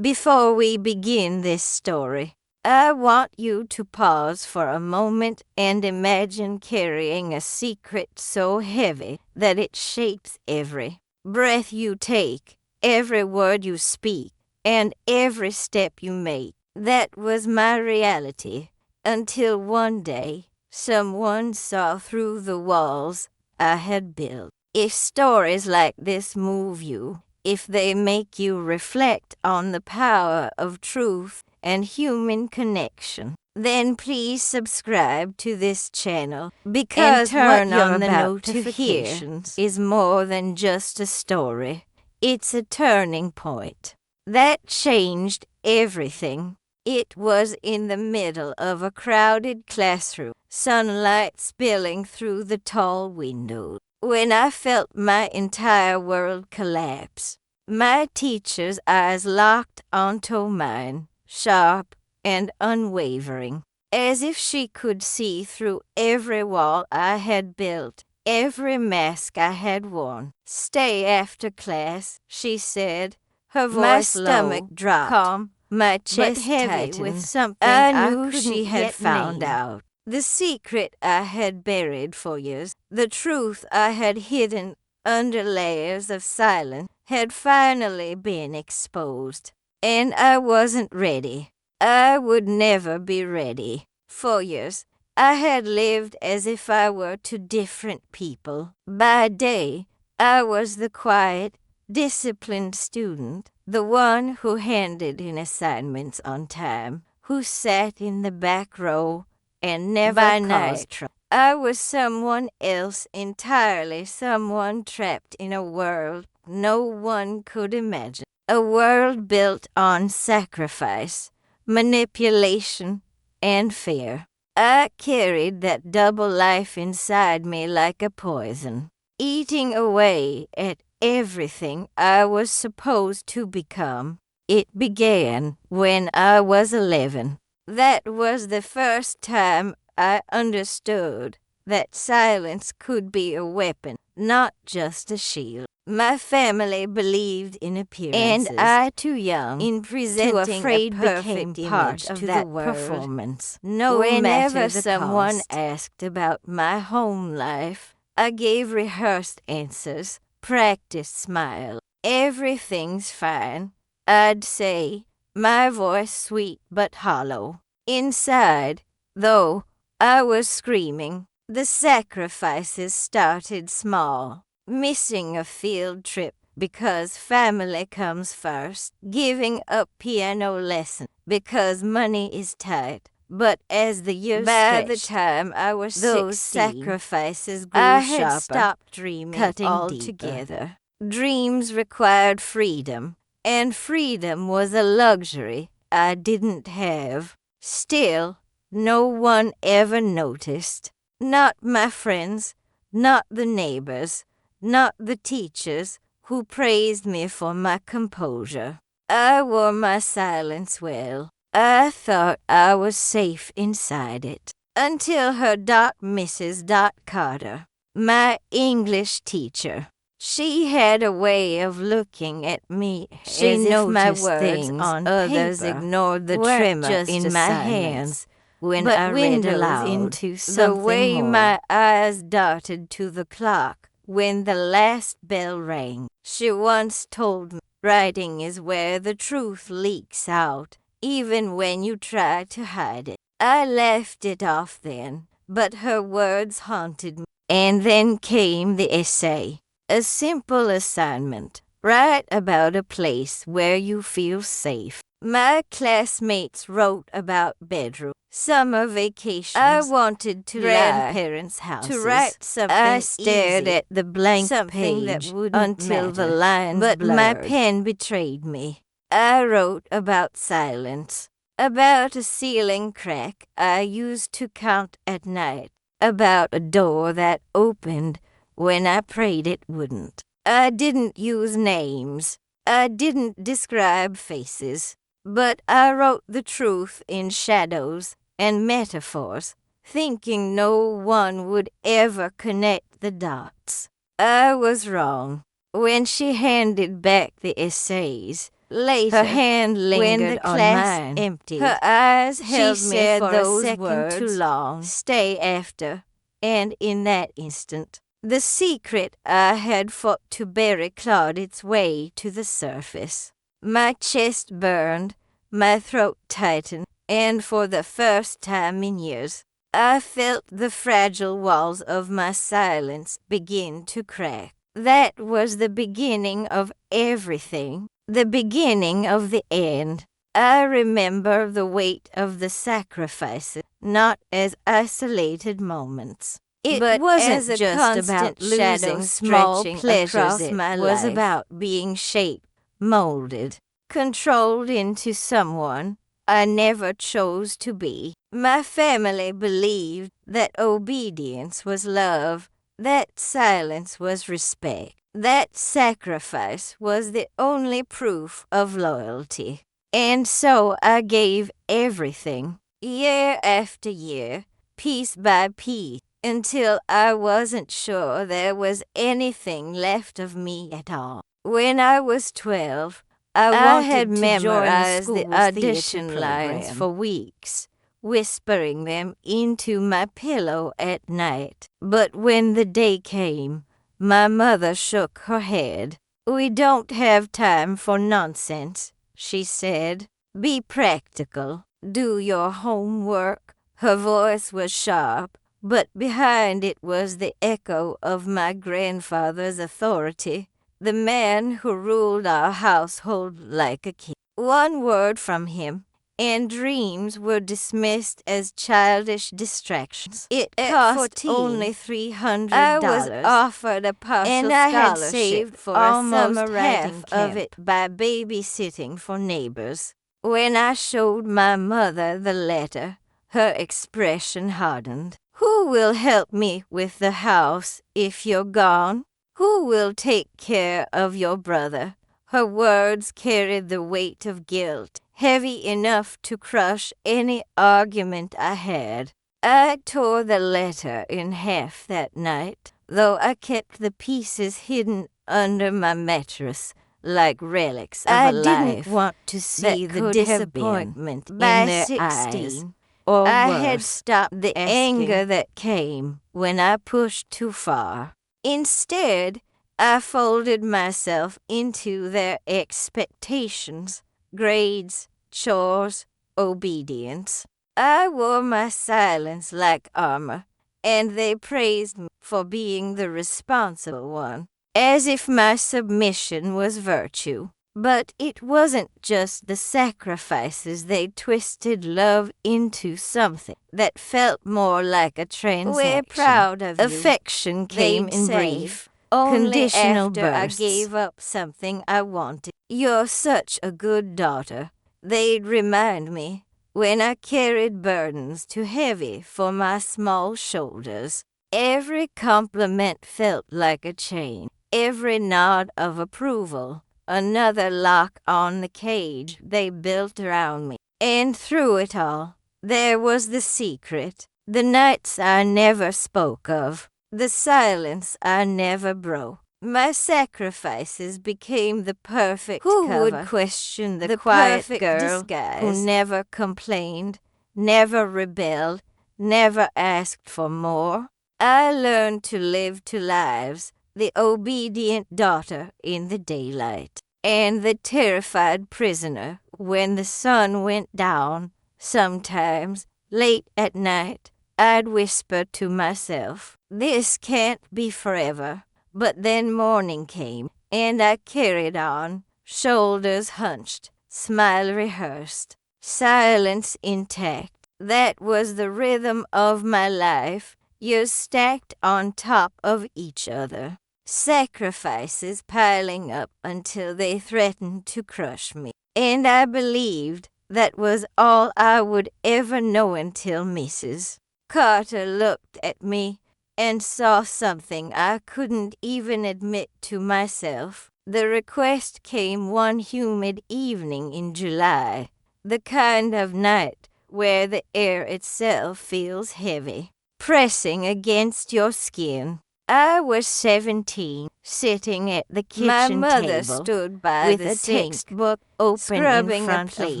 Before we begin this story, I want you to pause for a moment and imagine carrying a secret so heavy that it shapes every breath you take, every word you speak, and every step you make. That was my reality until one day someone saw through the walls I had built. If stories like this move you, if they make you reflect on the power of truth and human connection, then please subscribe to this channel because turn what you're on the about to notifications. hear is more than just a story. It's a turning point that changed everything. It was in the middle of a crowded classroom, sunlight spilling through the tall windows, when I felt my entire world collapse. My teacher's eyes locked onto mine, sharp and unwavering, as if she could see through every wall I had built, every mask I had worn. "Stay after class," she said, her voice My stomach low, dropped, calm, my chest heavy tightened. with something I I knew she couldn't had yet found name. out. The secret I had buried for years, the truth I had hidden under layers of silence, had finally been exposed. And I wasn't ready. I would never be ready. For years, I had lived as if I were two different people. By day, I was the quiet, disciplined student, the one who handed in assignments on time, who sat in the back row and never By caused night, trouble. I was someone else entirely, someone trapped in a world no one could imagine. A world built on sacrifice, manipulation, and fear. I carried that double life inside me like a poison, eating away at everything I was supposed to become. It began when I was 11. That was the first time I understood that silence could be a weapon, not just a shield. My family believed in appearances, and I, too young, in presenting afraid a became perfect part image of to that the world. performance. No Whenever matter someone cost. asked about my home life, I gave rehearsed answers, practiced smile. "Everything's fine," I'd say, my voice sweet but hollow. Inside, though, I was screaming. The sacrifices started small. Missing a field trip because family comes first. Giving up piano lesson because money is tight. But as the years By stretched, the time I was those 16, sacrifices grew I sharper, had stopped dreaming cutting altogether. deeper. Dreams required freedom, and freedom was a luxury I didn't have. Still, no one ever noticed. Not my friends, not the neighbors, not the teachers who praised me for my composure. I wore my silence well. I thought I was safe inside it. Until her Mrs. Carter, my English teacher. She had a way of looking at me She as if my noticed words things on others paper ignored the weren't tremor just in my assignments, hands when but I read windows aloud. into The something way more. my eyes darted to the clock when the last bell rang. She once told me, "Writing is where the truth leaks out, even when you try to hide it." I laughed it off then, but her words haunted me. And then came the essay. A simple assignment. Write about a place where you feel safe. My classmates wrote about bedroom, summer vacations. I wanted to grandparents' houses. to write something I stared easy, at the blank something that page wouldn't until the matter. lines But blurred. my pen betrayed me. I wrote about silence, about a ceiling crack I used to count at night, about a door that opened when I prayed it wouldn't. I didn't use names. I didn't describe faces. But I wrote the truth in shadows and metaphors, thinking no one would ever connect the dots. I was wrong. When she handed back the essays, Later, Her hand when lingered the on class mine. emptied, Her eyes she held me said for those a second words too long. Stay after, and in that instant, the secret I had fought to bury clawed its way to the surface. My chest burned, my throat tightened, and for the first time in years, I felt the fragile walls of my silence begin to crack. That was the beginning of everything, the beginning of the end. I remember the weight of the sacrifices, not as isolated moments. It But wasn't as a just constant about shadow losing small stretching pleasures. across It my was life. about being shaped, molded, controlled into someone I never chose to be. My family believed that obedience was love, that silence was respect, that sacrifice was the only proof of loyalty. And so I gave everything, year after year, piece by piece, until I wasn't sure there was anything left of me at all. When I was 12, I had memorized the audition lines for weeks, whispering them into my pillow at night. But when the day came, my mother shook her head. "We don't have time for nonsense," she said. "Be practical. Do your homework." Her voice was sharp, but behind it was the echo of my grandfather's authority, the man who ruled our household like a king. One word from him, and dreams were dismissed as childish distractions. It cost only $300. I was offered a partial and I had scholarship saved for almost a summer writing half of camp. it by babysitting for neighbors. When I showed my mother the letter, her expression hardened. "Who will help me with the house if you're gone? Who will take care of your brother?" Her words carried the weight of guilt, heavy enough to crush any argument I had. I tore the letter in half that night, though I kept the pieces hidden under my mattress like relics of a life. I didn't want to see the disappointment in their 16, eyes. Or I had stopped the anger that came when I pushed too far. Instead, I folded myself into their expectations, grades, chores, obedience. I wore my silence like armor, and they praised me for being the responsible one, as if my submission was virtue. But it wasn't just the sacrifices. They twisted love into something that felt more like a transaction. "We're proud of you." Affection came in brief, conditional bursts. I gave up something I wanted. "You're such a good daughter," they'd remind me when I carried burdens too heavy for my small shoulders. Every compliment felt like a chain, every nod of approval another lock on the cage they built around me. And through it all, there was the secret, the nights I never spoke of, the silence I never broke. My sacrifices became the perfect cover. Who would question the quiet girl disguise who never complained, never rebelled, never asked for more? I learned to live two lives, the obedient daughter in the daylight, and the terrified prisoner when the sun went down. Sometimes, late at night, I'd whisper to myself, "This can't be forever." But then morning came, and I carried on, shoulders hunched, smile rehearsed, silence intact. That was the rhythm of my life, years stacked on top of each other. Sacrifices piling up until they threatened to crush me. And I believed that was all I would ever know until Mrs. Carter looked at me and saw something I couldn't even admit to myself. The request came one humid evening in July, the kind of night where the air itself feels heavy, pressing against your skin. I was 17, sitting at the kitchen My table. mother My mother stood by with the a sink, textbook open scrubbing in a front of plate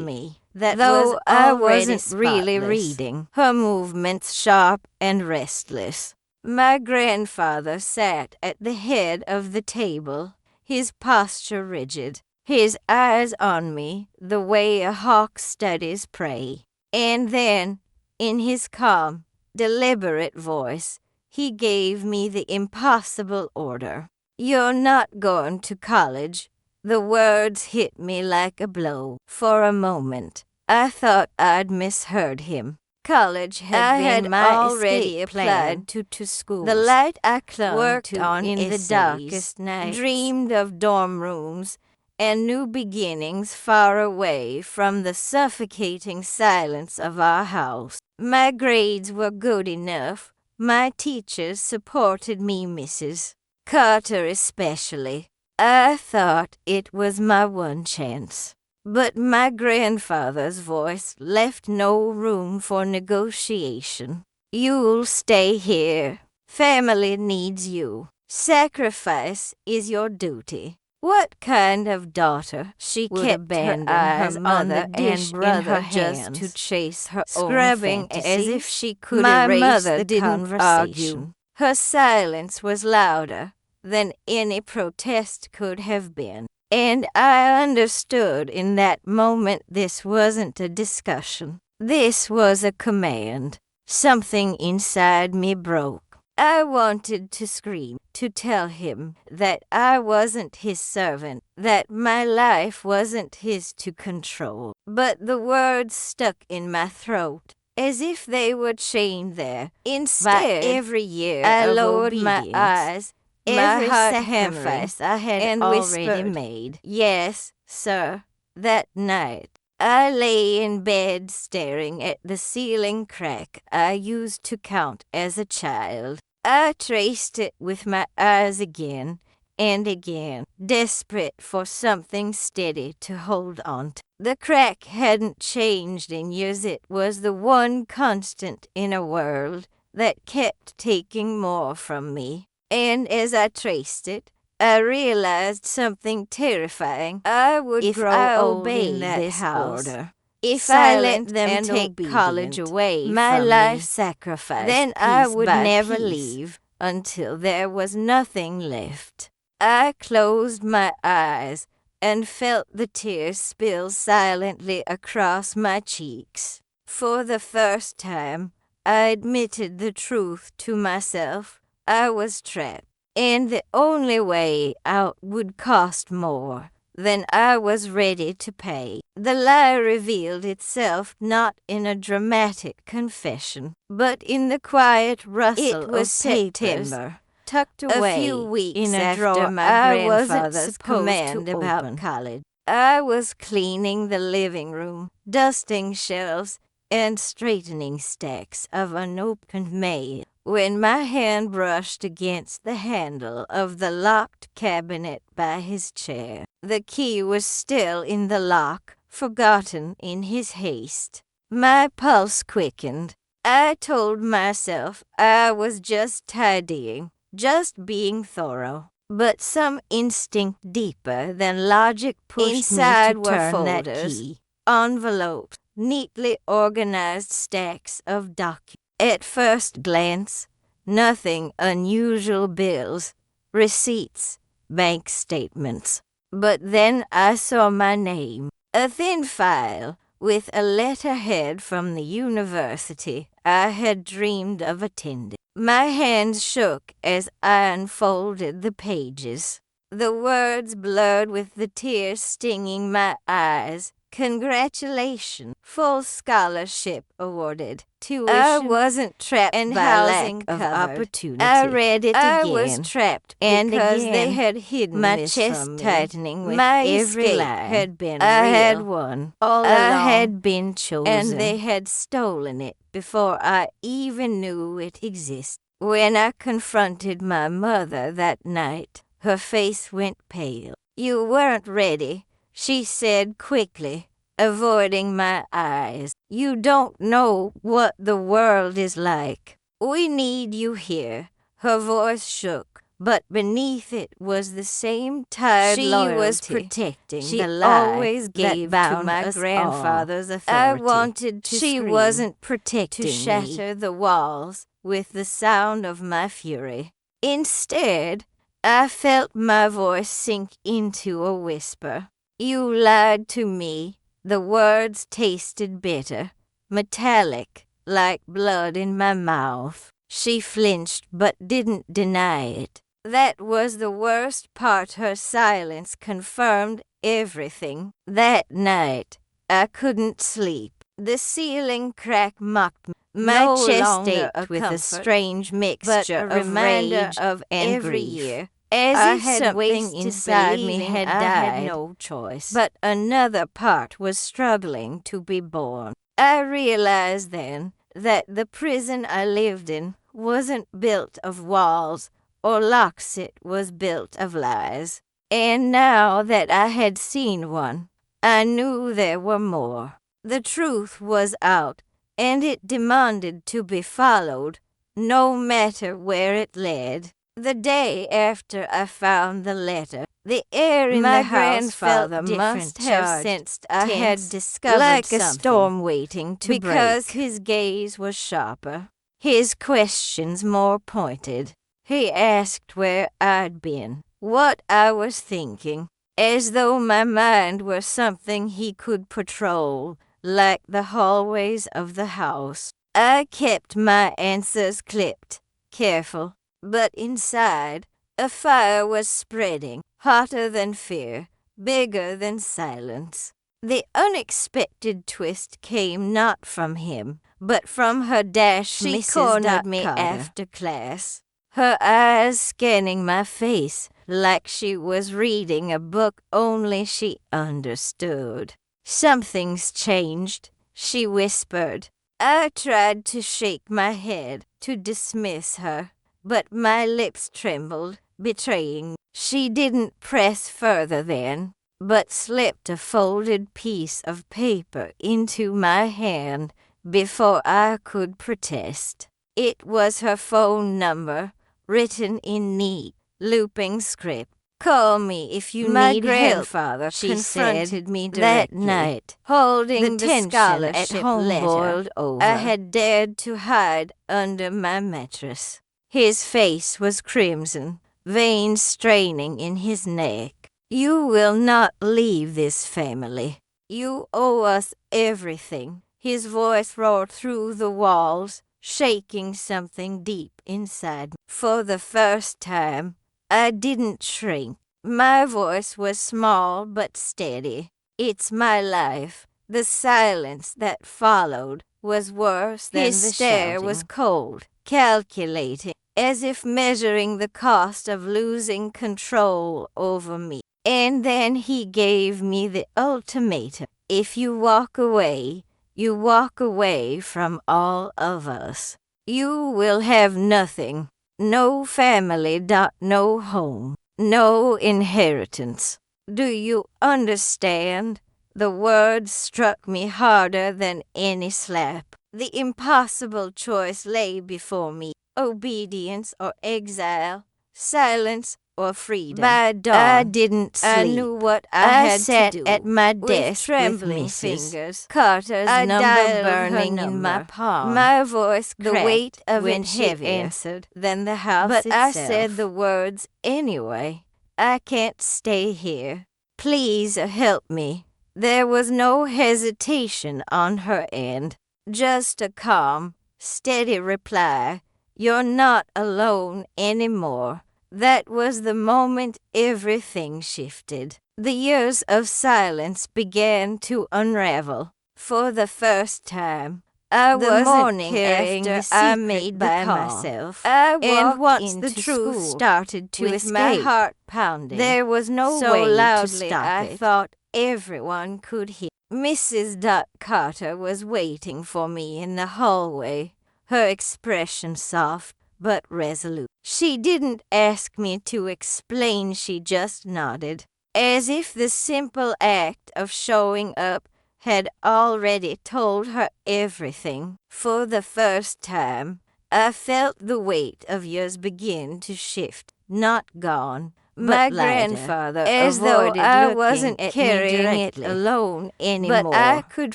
me. that Though was I already wasn't really spotless. reading, her movements sharp and restless. My grandfather sat at the head of the table, his posture rigid, his eyes on me the way a hawk studies prey. And then, in his calm, deliberate voice, he gave me the impossible order. "You're not going to college." The words hit me like a blow. For a moment, I thought I'd misheard him. College had my already escape applied plan to schools. The light I clung Worked to on in the essays, darkest nights, dreamed of dorm rooms and new beginnings far away from the suffocating silence of our house. My grades were good enough. My teachers supported me, Mrs. Carter especially. I thought it was my one chance. But my grandfather's voice left no room for negotiation. "You'll stay here. Family needs you. Sacrifice is your duty." What kind of daughter She would kept abandon her eyes her on mother the dish and brother in her just hands, to chase her scrubbing own as fantasies? if she could My erase mother the didn't conversation. argue. Her silence was louder than any protest could have been. And I understood in that moment this wasn't a discussion. This was a command. Something inside me broke. I wanted to scream, to tell him that I wasn't his servant, that my life wasn't his to control. But the words stuck in my throat, as if they were chained there. Instead, By every year I of lowered my obedience, eyes, every heart sacrifice I had and already whispered, made. Yes, sir. That night, I lay in bed staring at the ceiling crack I used to count as a child. I traced it with my eyes again and again, desperate for something steady to hold on to. The crack hadn't changed in years. It was the one constant in a world that kept taking more from me. And as I traced it, I realized something terrifying. I would If grow I old obeyed in that this house. order, If I let silent them and take college obedient, away my from life me, sacrificed then I piece would by never piece. leave until there was nothing left. I closed my eyes and felt the tears spill silently across my cheeks. For the first time, I admitted the truth to myself. I was trapped, and the only way out would cost more than I was ready to pay. The lie revealed itself not in a dramatic confession, but in the quiet rustle It was of September, tucked away a few weeks in a after drawer. my I wasn't grandfather's supposed command to about open. college. I was cleaning the living room, dusting shelves, and straightening stacks of unopened mail when my hand brushed against the handle of the locked cabinet by his chair. The key was still in the lock, forgotten in his haste. My pulse quickened. I told myself I was just tidying, just being thorough. But some instinct deeper than logic pushed Inside me were to turn folders, that key. Envelopes, neatly organized stacks of documents. At first glance, nothing unusual: bills, receipts, bank statements. But then I saw my name, a thin file with a letterhead from the university I had dreamed of attending. My hands shook as I unfolded the pages. The words blurred with the tears stinging my eyes. Congratulations. Full scholarship awarded. Tuition. I wasn't trapped and by housing lack of covered. opportunity. I read it I again was trapped and because again. they had hidden My this chest from me. tightening with my every escape line. had been I real. had won. all I along, had been chosen. and They had stolen it before I even knew it existed. When I confronted my mother that night, her face went pale. "You weren't ready," she said quickly, avoiding my eyes. "You don't know what the world is like. We need you here." Her voice shook, but beneath it was the same tired loyalty. She was protecting the lie always gave to my grandfather's authority. I wanted to scream. She wasn't protecting to shatter the walls with the sound of my fury. Instead, I felt my voice sink into a whisper. You lied to me. The words tasted bitter, metallic, like blood in my mouth. She flinched but didn't deny it. That was the worst part. Her silence confirmed everything. That night, I couldn't sleep. The ceiling crack mocked me. My chest ached with a strange mixture of rage and grief. As if something inside me had died. I had no choice. But another part was struggling to be born. I realized then that the prison I lived in wasn't built of walls or locks, it was built of lies. And now that I had seen one, I knew there were more. The truth was out, and it demanded to be followed, no matter where it led. The day after I found the letter, the air in the house felt different. Must have sensed I had discovered like something, a storm waiting to break. Because his gaze was sharper, his questions more pointed. He asked where I'd been, what I was thinking, as though my mind were something he could patrol, like the hallways of the house. I kept my answers clipped, careful, but inside, a fire was spreading, hotter than fear, bigger than silence. The unexpected twist came not from him, but from her dash. She cornered me after class, her eyes scanning my face like she was reading a book only she understood. Something's changed, she whispered. I tried to shake my head, to dismiss her, but my lips trembled, betraying me. She didn't press further then, but slipped a folded piece of paper into my hand before I could protest. It was her phone number, written in neat, looping script. Call me if you need help. My grandfather confronted me that night, holding the scholarship at home boiled over. I had dared to hide under my mattress. His face was crimson, veins straining in his neck. You will not leave this family. You owe us everything. His voice roared through the walls, shaking something deep inside me. For the first time, I didn't shrink. My voice was small but steady. It's my life. The silence that followed was worse than the shouting. His stare was cold, calculating, as if measuring the cost of losing control over me. And then he gave me the ultimatum. If you walk away, you walk away from all of us. You will have nothing. No family, no home, no inheritance. Do you understand? The words struck me harder than any slap. The impossible choice lay before me. Obedience or exile, silence or freedom. By dawn, I didn't sleep. I knew what I had sat to do. At my desk with trembling fingers, Carter's number burning in my palm. My voice cracked, the weight of it heavier answered than the house but itself. I said the words anyway. I can't stay here. Please help me. There was no hesitation on her end, just a calm, steady reply. You're not alone anymore. That was the moment everything shifted. The years of silence began to unravel. For the first time, I wasn't carrying the secret I made by myself. And once the truth started to escape, my heart pounding, there was no way to stop it. I thought everyone could hear. Mrs. Carter was waiting for me in the hallway, her expression soft but resolute. She didn't ask me to explain, she just nodded, as if the simple act of showing up had already told her everything. For the first time, I felt the weight of years begin to shift, not gone, My but grandfather as though avoided I looking wasn't at me carrying it directly. alone anymore. But I could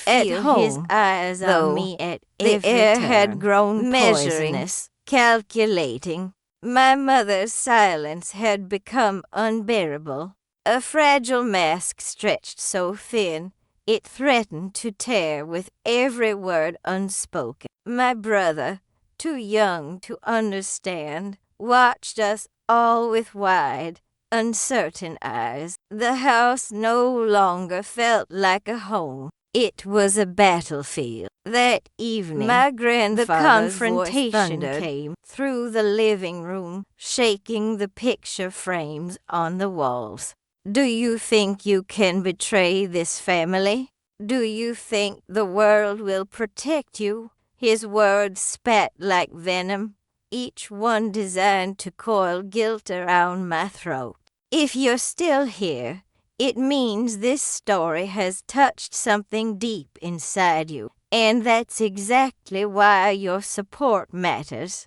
feel at home, his eyes though on me at the every air turn, had grown measuring, poisonous, calculating. My mother's silence had become unbearable. A fragile mask stretched so thin, it threatened to tear with every word unspoken. My brother, too young to understand, watched us all with wide, uncertain eyes. The house no longer felt like a home. It was a battlefield. That evening, my the grandfather's confrontation voice came through the living room, shaking the picture frames on the walls. Do you think you can betray this family? Do you think the world will protect you? His words spat like venom, each one designed to coil guilt around my throat. If you're still here, it means this story has touched something deep inside you, and that's exactly why your support matters.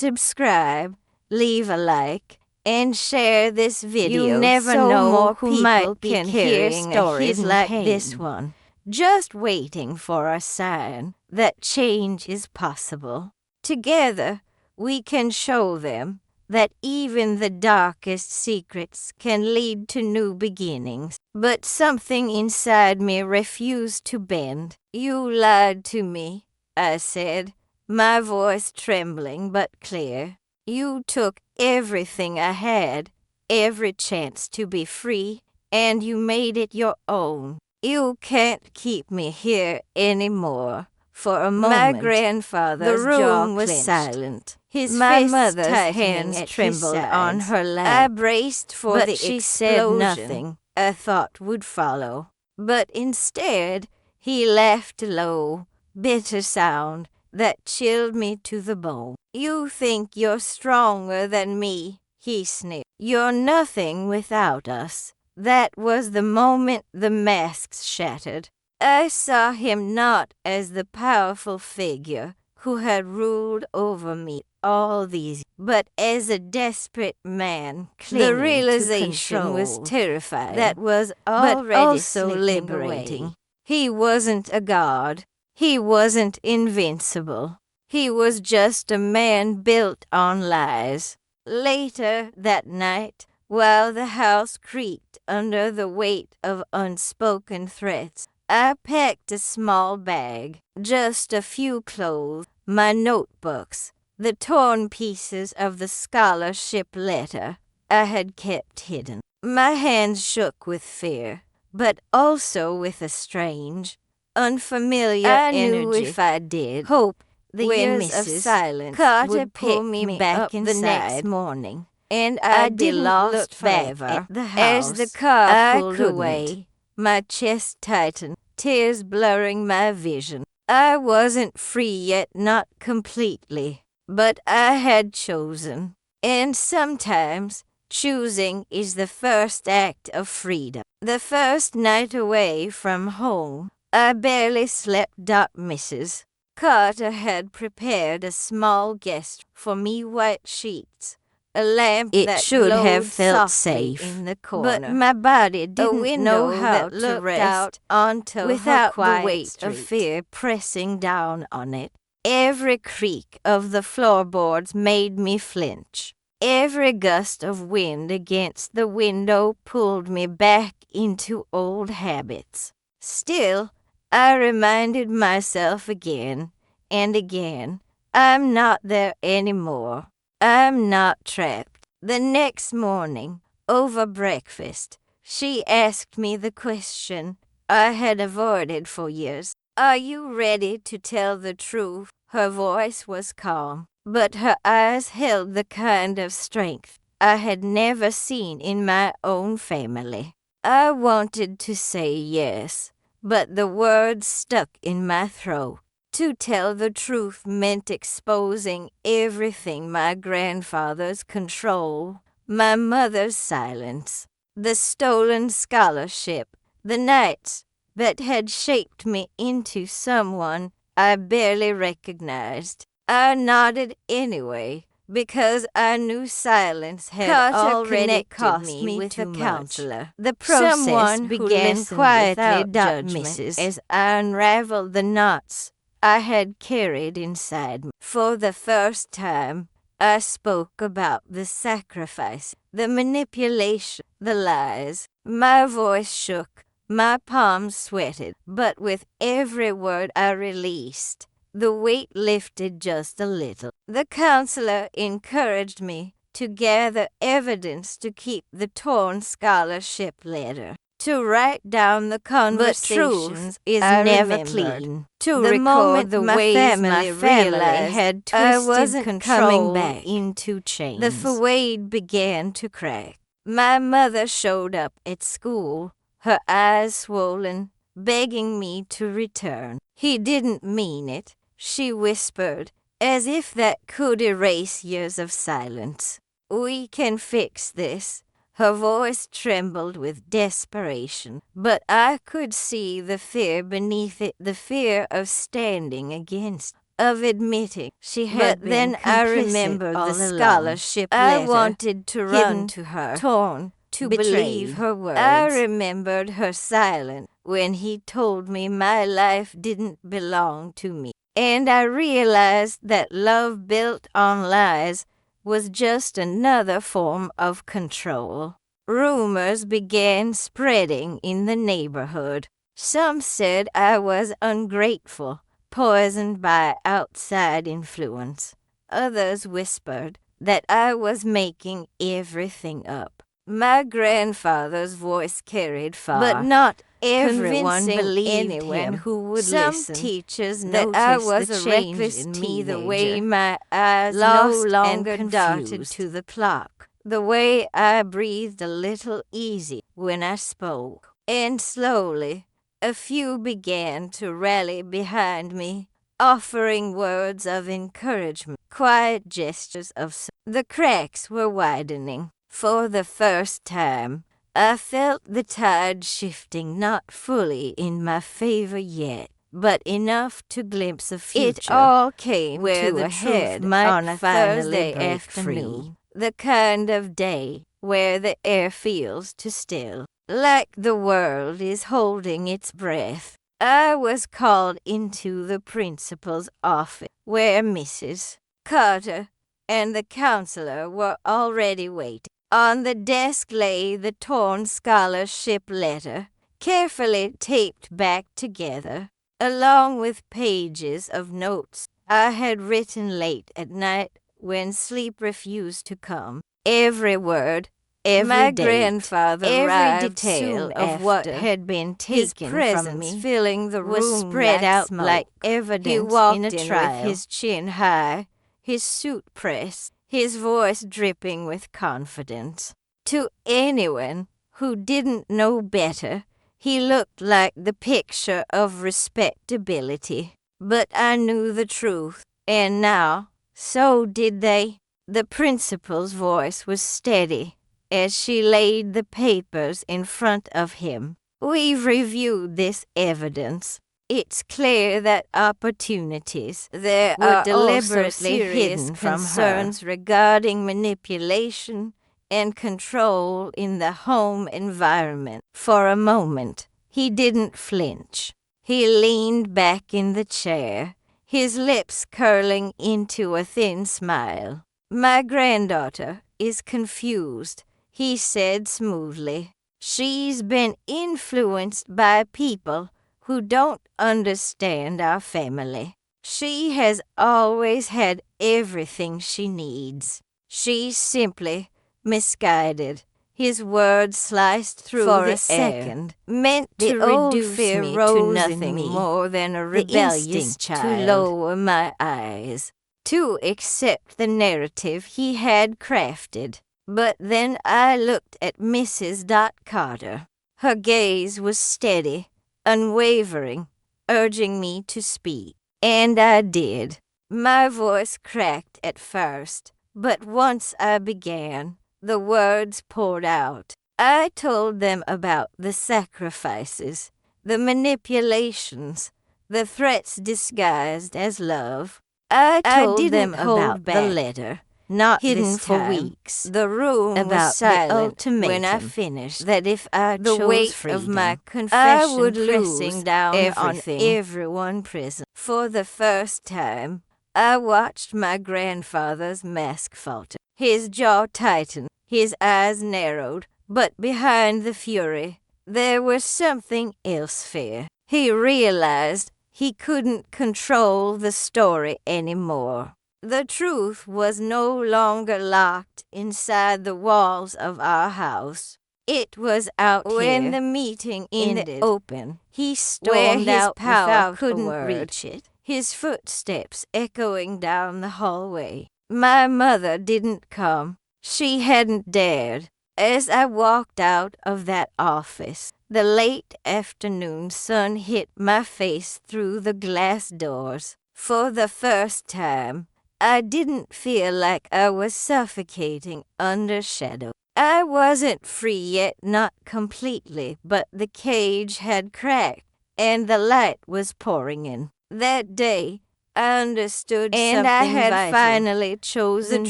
Subscribe, leave a like, and share this video. You never so know more who people might be can hear carrying a stories hidden like pain. this one, just waiting for a sign that change is possible. Together, we can show them that even the darkest secrets can lead to new beginnings. But something inside me refused to bend. You lied to me, I said, my voice trembling but clear. You took everything I had, every chance to be free, and you made it your own. You can't keep me here anymore. For a moment, My grandfather's the room jaw was clenched. silent. His My fists mother's tightening hands at trembled his on sides. her I lap, braced for but the she explosion said nothing. I thought would follow. But instead, he laughed a low, bitter sound that chilled me to the bone. You think you're stronger than me, he sneered. You're nothing without us. That was the moment the masks shattered. I saw him not as the powerful figure who had ruled over me all these, but as a desperate man clinging The realization to was control. terrifying, That was but already also slipping liberating. away. He wasn't a god. He wasn't invincible. He was just a man built on lies. Later that night, while the house creaked under the weight of unspoken threats, I packed a small bag, just a few clothes, my notebooks, the torn pieces of the scholarship letter I had kept hidden. My hands shook with fear, but also with a strange, unfamiliar I energy. knew if I did, hope the when years of Mrs. silence Carter would pull picked me me back up the inside next morning, and I'd I be didn't lost look back forever. at the As house. the car I pulled couldn't. away, My chest tightened, tears blurring my vision. I wasn't free yet, not completely, but I had chosen. And sometimes choosing is the first act of freedom. The first night away from home, I barely slept. Mrs. Carter had prepared a small guest for me, white sheets, a lamp It that should have glowed felt softly safe, in the corner. but my body didn't window know how that to looked rest out onto without her the quiet weight street. of Fear pressing down on it. Every creak of the floorboards made me flinch. Every gust of wind against the window pulled me back into old habits. Still, I reminded myself again and again, I'm not there anymore. I'm not trapped. The next morning, over breakfast, she asked me the question I had avoided for years. Are you ready to tell the truth? Her voice was calm, but her eyes held the kind of strength I had never seen in my own family. I wanted to say yes, but the words stuck in my throat. To tell the truth meant exposing everything: my grandfather's control, my mother's silence, the stolen scholarship, the nights that had shaped me into someone I barely recognized. I nodded anyway, because I knew silence had Carter already connected cost me me with too a much. counselor. The process Someone who began listened quietly, without Mrs. judgment. As I unraveled the knots I had carried inside me. For the first time, I spoke about the sacrifice, the manipulation, the lies. My voice shook, my palms sweated, but with every word I released, the weight lifted just a little. The counselor encouraged me to gather evidence to keep the torn scholarship letter, to write down the conversations is I never remembered, clean. to The record moment the my ways family my family realized had I twisted wasn't control coming back into chains. the The fade began to crack. My mother showed up at school, her eyes swollen, begging me to return. He didn't mean it, she whispered, as if that could erase years of silence. We can fix this. Her voice trembled with desperation, but I could see the fear beneath it, the fear of standing against, of admitting she had But then then I complicit remembered all the along. scholarship I letter, wanted to hidden run to her, torn, to betrayed. believe her words. I remembered her silence when he told me my life didn't belong to me. And I realized that love built on lies was just another form of control. Rumors began spreading in the neighborhood. Some said I was ungrateful, poisoned by outside influence. Others whispered that I was making everything up. My grandfather's voice carried far, But not everyone convincing believed anyone him. who would Some listen teachers that noticed I was the a change reckless in me, the way teenager, my eyes no lost longer and darted confused. to the clock, the way I breathed a little easy when I spoke. And slowly, a few began to rally behind me, offering words of encouragement, quiet gestures of support. The cracks were widening. For the first time, I felt the tide shifting, not fully in my favor yet, but enough to glimpse a future. It all came where to the a head truth might on a Thursday Thursday afternoon. The kind of day where the air feels too still, like the world is holding its breath. I was called into the principal's office, where Mrs. Carter and the counselor were already waiting. On the desk lay the torn scholarship letter, carefully taped back together, along with pages of notes I had written late at night when sleep refused to come. Every word, every My date, grandfather every arrived detail soon of what after. had been His taken presence from me filling the was room spread like out smoke. like evidence He walked in a in trial, with his chin high, his suit pressed, his voice dripping with confidence. To anyone who didn't know better, he looked like the picture of respectability. But I knew the truth, and now, so did they. The principal's voice was steady as she laid the papers in front of him. We've reviewed this evidence. It's clear that opportunities There were are deliberately also serious hidden from concerns concerns regarding manipulation and control in the home environment. For a moment, he didn't flinch. He leaned back in the chair, his lips curling into a thin smile. My granddaughter is confused, he said smoothly. She's been influenced by people who don't understand our family. She has always had everything she needs. She's simply misguided. His words sliced through For the a second, meant the to old reduce fear me rose to in nothing me, more than a the rebellious instinct to child. Lower my eyes, to accept the narrative he had crafted. But then I looked at Mrs. Carter. Her gaze was steady, unwavering, urging me to speak. And I did. My voice cracked at first, but once I began, the words poured out. I told them about the sacrifices, the manipulations, the threats disguised as love. I told didn't them hold about back. the letter, not Hidden this for time. weeks. The room About was the silent when I ultimatum. finished. That if I The chose weight freedom, of my I confession would pressing lose down everything. on everyone present. For the first time, I watched my grandfather's mask falter. His jaw tightened, his eyes narrowed, but behind the fury, there was something else fair. He realized he couldn't control the story anymore. The truth was no longer locked inside the walls of our house. It was out When here. the meeting In ended, the open, he where stormed his out power without couldn't a word. reach it, his footsteps echoing down the hallway. My mother didn't come. She hadn't dared. As I walked out of that office, the late afternoon sun hit my face through the glass doors. For the first time, I didn't feel like I was suffocating under shadow. I wasn't free yet, not completely, but the cage had cracked, and the light was pouring in. That day, I understood And something I had vital. finally chosen The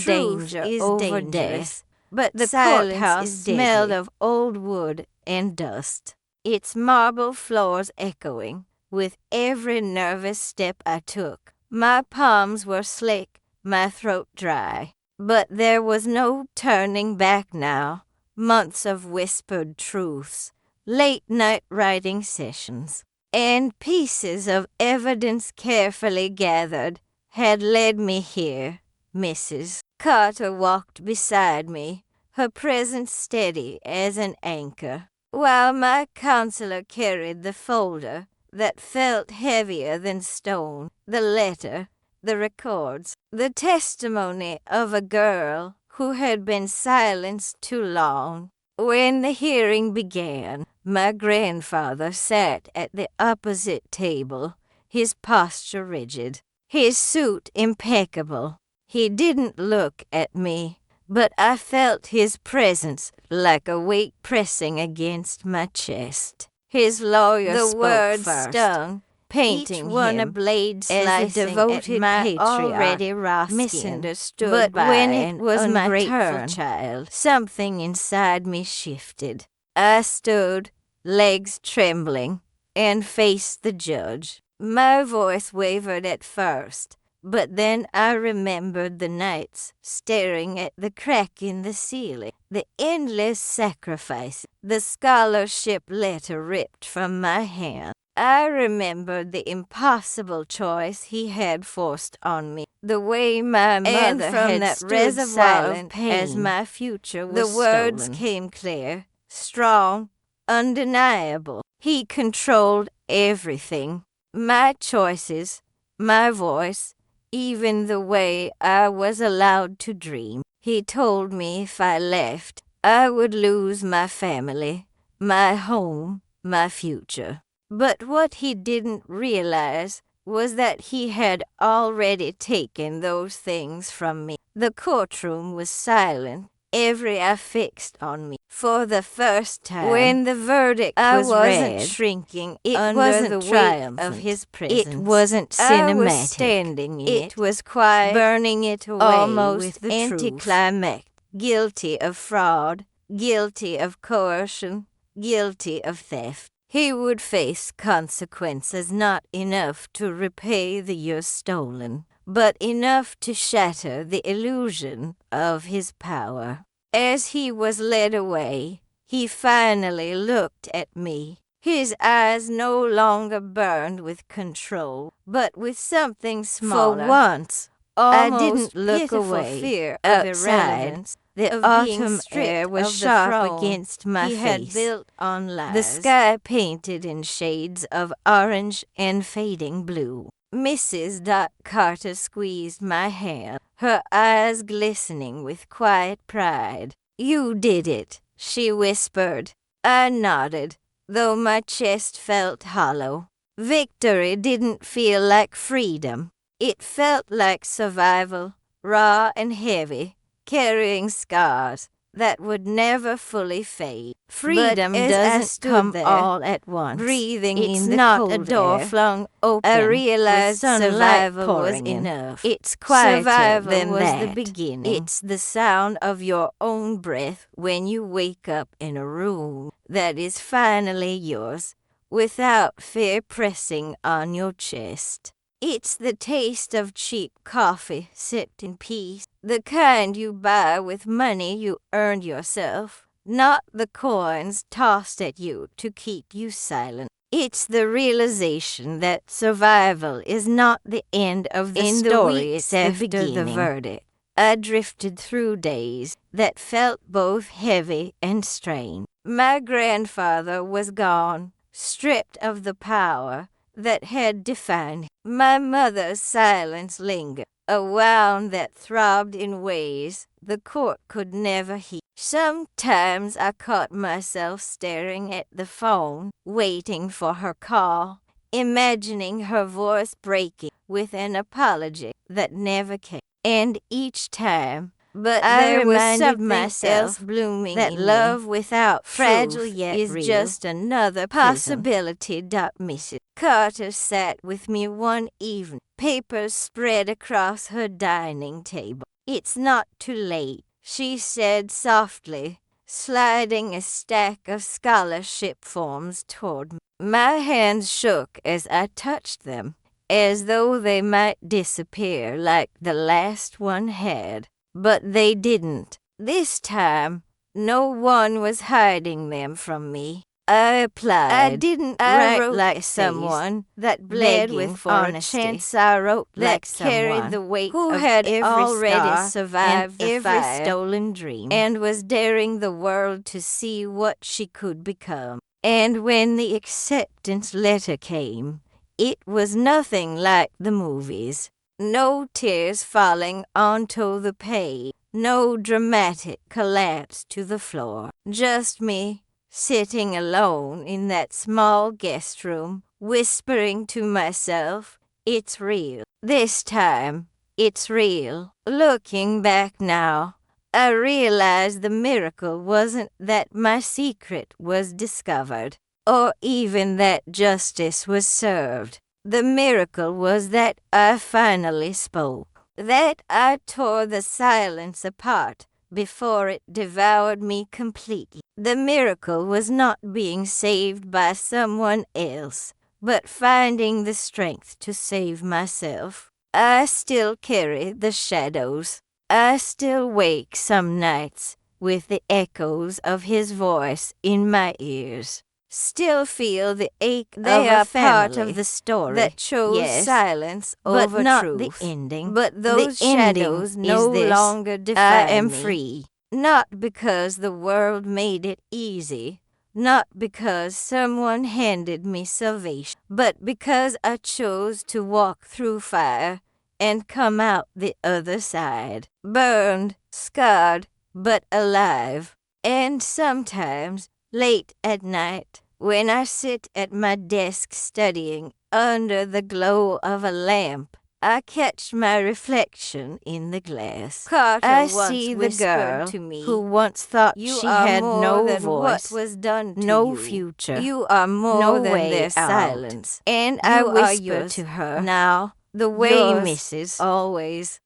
truth danger is over dangerous, death. but The silence courthouse smelled deadly. of old wood and dust, its marble floors echoing with every nervous step I took. My palms were slick, my throat dry, but there was no turning back now. Months of whispered truths, late-night writing sessions, and pieces of evidence carefully gathered had led me here. Mrs. Carter walked beside me, her presence steady as an anchor, while my counselor carried the folder that felt heavier than stone, the letter, the records, the testimony of a girl who had been silenced too long. When the hearing began, my grandfather sat at the opposite table, his posture rigid, his suit impeccable. He didn't look at me, but I felt his presence like a weight pressing against my chest. His lawyer The spoke words first, stung, painting each one a him blade as a slicing devoted at my patriarch, already raw skin. misunderstood But by when it an was my ungrateful turn, child, something inside me shifted. I stood, legs trembling, and faced the judge. My voice wavered at first, but then I remembered the nights staring at the crack in the ceiling, the endless sacrifice, the scholarship letter ripped from my hand. I remembered the impossible choice he had forced on me, the way my mother from had that stood reservoir of silent pain, as my future was the words stolen. Came clear, strong, undeniable. He controlled everything. My choices, my voice, even the way I was allowed to dream. He told me if I left, I would lose my family, my home, my future. But what he didn't realize was that he had already taken those things from me. The courtroom was silent, every eye fixed on me. For the first time, when the verdict was wasn't read, shrinking it under wasn't the the weight of his presence. It wasn't I cinematic. was standing in it was quiet, burning it away almost with the anticlimactic, guilty of fraud, guilty of coercion, guilty of theft. He would face consequences not enough to repay the years stolen, but enough to shatter the illusion of his power. As he was led away, he finally looked at me. His eyes no longer burned with control, but with something smaller. For once, I didn't look away. Fear of Outside, irrelevance, the of being autumn stripped air was of the sharp throne against my he face. had built on lies. The sky painted in shades of orange and fading blue. Mrs. Carter squeezed my hand, her eyes glistening with quiet pride. "You did it," she whispered. I nodded, though my chest felt hollow. Victory didn't feel like freedom. It felt like survival, raw and heavy, carrying scars that would never fully fade. Freedom But as I doesn't stood come there, all at once. breathing It's in the not cold a door air, flung open. I realized with sunlight survival was pouring in. enough. It's quieter Survival than was that. the beginning. It's the sound of your own breath when you wake up in a room that is finally yours, without fear pressing on your chest. It's the taste of cheap coffee sipped in peace, the kind you buy with money you earned yourself, not the coins tossed at you to keep you silent. It's the realization that survival is not the end of the story, it's the beginning. The verdict. I drifted through days that felt both heavy and strange. My grandfather was gone, stripped of the power that had defined him. My mother's silence lingered, a wound that throbbed in ways the court could never heal. Sometimes I caught myself staring at the phone, waiting for her call, imagining her voice breaking with an apology that never came. And each time, I reminded myself blooming that love without fragile yet is real, just another possibility. Mrs. Carter sat with me one evening, papers spread across her dining table. It's not too late, she said softly, sliding a stack of scholarship forms toward me. My hands shook as I touched them, as though they might disappear like the last one had. But they didn't. This time, no one was hiding them from me. I applied. I didn't write like someone that bled with honesty. A chance I wrote that like carried the weight who of had every already survived the every fire stolen dream and was daring the world to see what she could become. And when the acceptance letter came, it was nothing like the movies. No tears falling onto the page, no dramatic collapse to the floor. Just me, sitting alone in that small guest room, whispering to myself, it's real. This time, it's real. Looking back now, I realized the miracle wasn't that my secret was discovered, or even that justice was served. The miracle was that I finally spoke, that I tore the silence apart before it devoured me completely. The miracle was not being saved by someone else, but finding the strength to save myself. I still carry the shadows. I still wake some nights with the echoes of his voice in my ears. Still feel the ache they of a part of the story that chose silence over not truth. The ending. But those shadows no longer define I am me. Free. Not because the world made it easy, not because someone handed me salvation, but because I chose to walk through fire and come out the other side, burned, scarred, but alive. And sometimes, late at night, when I sit at my desk studying under the glow of a lamp, I catch my reflection in the glass. Carter I see the girl to me who once thought she had no voice, what was done to no you. Future. You are more no than way their out. Silence. And I whisper to her, now, the way, Mrs. Always.